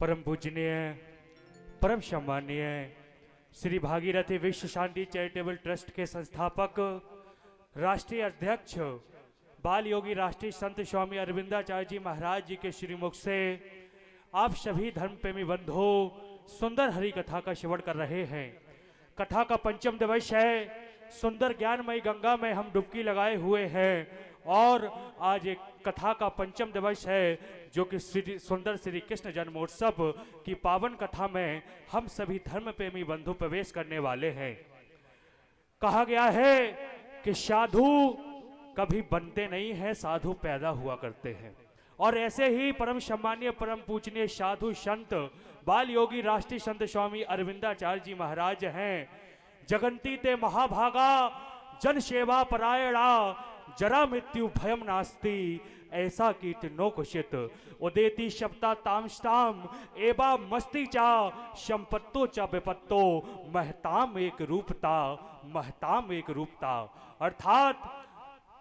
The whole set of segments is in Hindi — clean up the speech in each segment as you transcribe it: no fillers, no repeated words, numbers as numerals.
परम पूजनीय, परम सम्मानीय श्री भागीरथी विश्व शांति चैरिटेबल ट्रस्ट के संस्थापक, राष्ट्रीय अध्यक्ष बाल योगी राष्ट्रीय संत स्वामी अरविंदाचार्य जी महाराज जी के श्रीमुख से आप सभी धर्म प्रेमी बंधु सुंदर हरि कथा का श्रवण कर रहे हैं। कथा का पंचम दिवस है। सुंदर ज्ञानमयी गंगा में हम डुबकी लगाए हुए हैं और आज एक कथा का पंचम दिवस है जो कि सुंदर श्री कृष्ण जन्मोत्सव की पावन कथा में हम सभी धर्म प्रेमी बंधु प्रवेश करने वाले हैं। कहा गया है कि साधु कभी बनते नहीं हैं, साधु पैदा हुआ करते हैं। और ऐसे ही परम सम्मानीय परम पूजनीय साधु संत बाल योगी राष्ट्रीय संत स्वामी अरविंदाचार्य जी महाराज हैं। जगंती ते महाभागा जन सेवा परायणा जरा मृत्यु भयम नास्ति ऐसा कीर्त नो कुशित उदेति शब्दा तामस्ताम एवा मस्ती चा संपत्तो चा विपत्तो महताम एक रूपता। अर्थात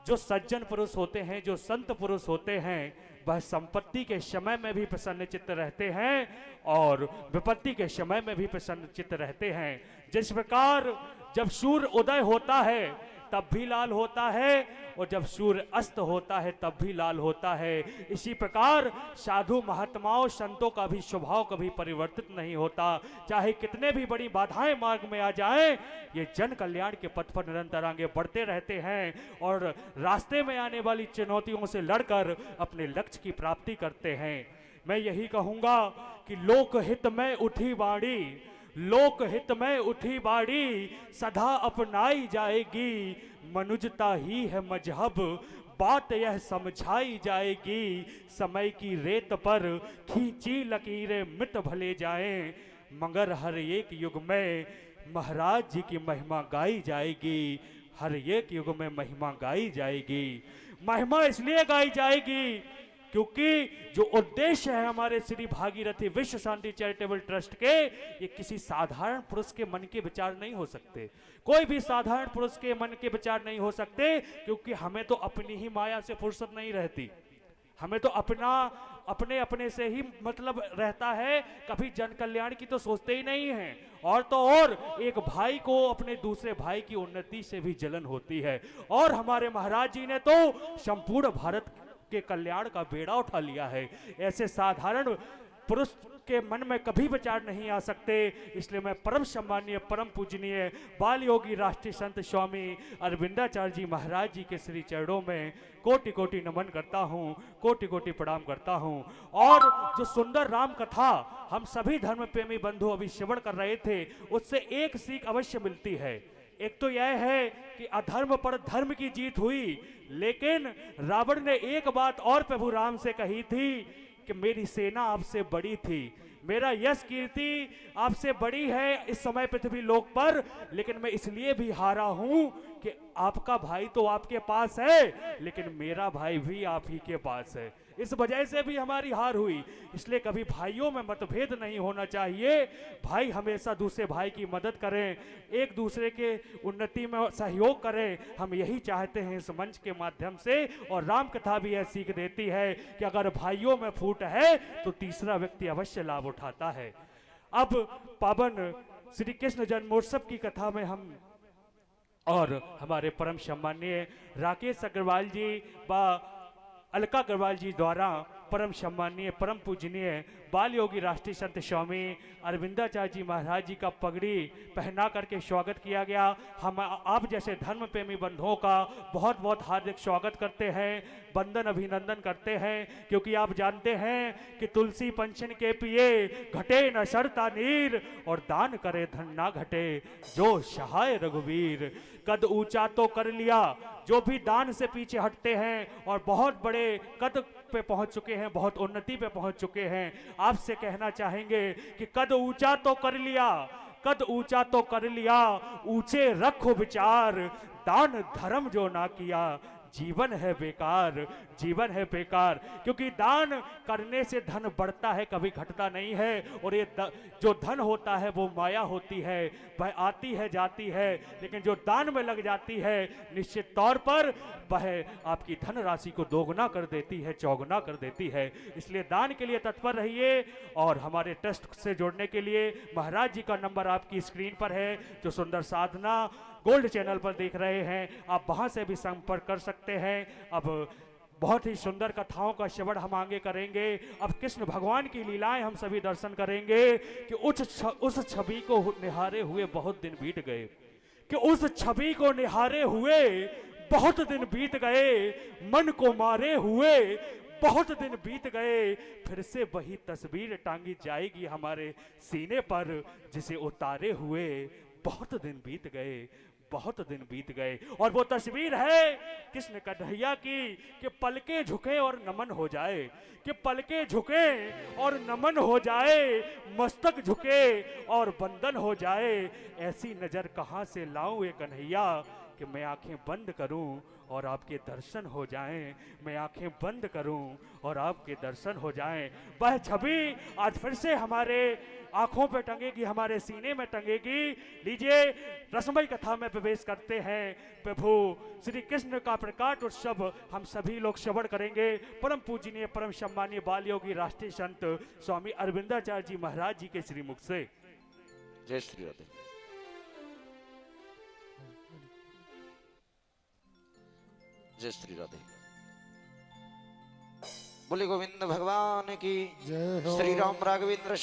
जो सज्जन पुरुष होते हैं, जो संत पुरुष होते हैं, वह संपत्ति के समय में भी प्रसन्न चित्त रहते हैं और विपत्ति के समय में भी प्रसन्न चित्त रहते हैं। जिस प्रकार जब सूर्य उदय होता है तब भी लाल होता है और जब सूर्य अस्त होता है तब भी लाल होता है, इसी प्रकार साधु महात्माओं संतों का भी स्वभाव कभी परिवर्तित नहीं होता। चाहे कितने भी बड़ी बाधाएं मार्ग में आ जाएं, ये जन कल्याण के पथ पर निरंतर आगे बढ़ते रहते हैं और रास्ते में आने वाली चुनौतियों से लड़कर अपने लक्ष्य की प्राप्ति करते हैं। मैं यही कहूंगा कि लोकहित में उठी बाणी, लोकहित में उठी बाड़ी सदा अपनाई जाएगी, मनुजता ही है मजहब बात यह समझाई जाएगी। समय की रेत पर खींची लकीरें मिट भले जाएं, मगर हर एक युग में महाराज जी की महिमा गाई जाएगी। हर एक युग में महिमा गाई जाएगी। महिमा इसलिए गाई जाएगी क्योंकि जो उद्देश्य है हमारे श्री भागीरथी विश्व शांति चैरिटेबल ट्रस्ट के, ये किसी साधारण पुरुष के मन के विचार नहीं हो सकते। कोई भी साधारण पुरुष के मन के विचार नहीं हो सकते, क्योंकि हमें तो अपनी ही माया से फुर्सत नहीं रहती। हमें तो अपने अपने से ही मतलब रहता है, कभी जन कल्याण की तो सोचते ही नहीं है। और तो और एक भाई को अपने दूसरे भाई की उन्नति से भी जलन होती है। और हमारे महाराज जी ने तो संपूर्ण भारत के कल्याण का बेड़ा उठा लिया है। ऐसे साधारण पुरुष के मन में कभी विचार नहीं आ सकते। इसलिए मैं परम सम्मानीय परम पूजनीय बाल योगी राष्ट्रीय संत स्वामी अरविंदाचार्य जी महाराज जी के श्री चरणों में कोटि कोटि नमन करता हूँ, कोटि कोटि प्रणाम करता हूँ। और जो सुंदर राम कथा हम सभी धर्म प्रेमी बंधु अभी श्रवण कर रहे थे, उससे एक सीख अवश्य मिलती है। एक तो यह है कि अधर्म पर धर्म की जीत हुई, लेकिन रावण ने एक बात और प्रभु राम से कही थी कि मेरी सेना आपसे बड़ी थी, मेरा यश कीर्ति आपसे बड़ी है इस समय पृथ्वी लोक पर, लेकिन मैं इसलिए भी हारा हूं कि आपका भाई तो आपके पास है, लेकिन मेरा भाई भी आप ही के पास है। इस वजह से भी हमारी हार हुई। इसलिए कभी भाइयों में मतभेद नहीं होना चाहिए। भाई हमेशा दूसरे भाई की मदद करें, एक दूसरे के उन्नति में सहयोग करें। हम यही चाहते हैं इस मंच के माध्यम से। और राम कथा भी यह सीख देती है कि अगर भाइयों में फूट है तो तीसरा व्यक्ति अवश्य लाभ उठाता है। अब पावन श्री कृष्ण जन्मोत्सव की कथा में हम और हमारे परम सम्मानीय राकेश अग्रवाल जी व अलका अग्रवाल जी द्वारा परम सम्मानीय परम पूजनीय बाल योगी राष्ट्रीय संत स्वामी अरविंदाचार्य जी महाराज जी का पगड़ी पहना करके स्वागत किया गया। हम आप जैसे धर्म प्रेमी बंधुओं का बहुत बहुत हार्दिक स्वागत करते हैं, वंदन अभिनंदन करते हैं। क्योंकि आप जानते हैं कि तुलसी पंचन के पिए घटे न सरता नीर, और दान करे धन ना घटे जो सहाय रघुवीर। कद ऊंचा तो कर लिया, जो भी दान से पीछे हटते हैं और बहुत बड़े कद पे पहुंच चुके हैं, बहुत उन्नति पे पहुंच चुके हैं, आपसे कहना चाहेंगे कि कद ऊंचा तो कर लिया, कद ऊंचा तो कर लिया, ऊंचे रखो विचार, दान धर्म जो ना किया जीवन है बेकार, जीवन है बेकार। क्योंकि दान करने से धन बढ़ता है, कभी घटता नहीं है। और ये जो धन होता है वो माया होती है, वह आती है जाती है, लेकिन जो दान में लग जाती है निश्चित तौर पर वह आपकी धन राशि को दोगुना कर देती है, चौगुना कर देती है। इसलिए दान के लिए तत्पर रहिए। और हमारे ट्रस्ट से जुड़ने के लिए महाराज जी का नंबर आपकी स्क्रीन पर है, जो सुंदर साधना गोल्ड चैनल पर देख रहे हैं, आप वहां से भी संपर्क कर सकते हैं। अब बहुत ही सुंदर कथाओं का श्रवण हम आगे करेंगे। अब कृष्ण भगवान की लीलाएं हम सभी दर्शन करेंगे कि उस छवि को निहारे हुए बहुत दिन बीत गए, कि उस छवि को निहारे हुए बहुत दिन बीत गए, मन को मारे हुए बहुत दिन बीत गए। फिर से वही तस्वीर टांगी जाएगी हमारे सीने पर, जिसे उतारे हुए बहुत दिन बीत गए, बहुत दिन बीत गए। और वो तस्वीर है कृष्ण कन्हैया की कि पलके झुके और नमन हो जाए, कि पलके झुके और नमन हो जाए, मस्तक झुके और बंदन हो जाए। ऐसी नजर कहां से लाऊं ये कन्हैया कि मैं आंखें बंद करूं और आपके दर्शन हो जाएं, मैं आंखें बंद करूं और आपके दर्शन हो जाएं। वह छवि आज फिर से हमारे आंखों पे टंगेगी, हमारे सीने में टंगेगी। लीजिए रसमय कथा में प्रवेश करते हैं। प्रभु श्री कृष्ण का प्रकाट उत्सव हम सभी लोग श्रवण करेंगे। परम पूजनीय परम सम्मानीय बाल योगी राष्ट्रीय संत स्वामी अरविंदाचार्य जी महाराज जी के श्रीमुख से। जय श्री राधे। जय श्री राधे। बोले गोविंद भगवान की। जय हो। श्री राम राघवेंद्र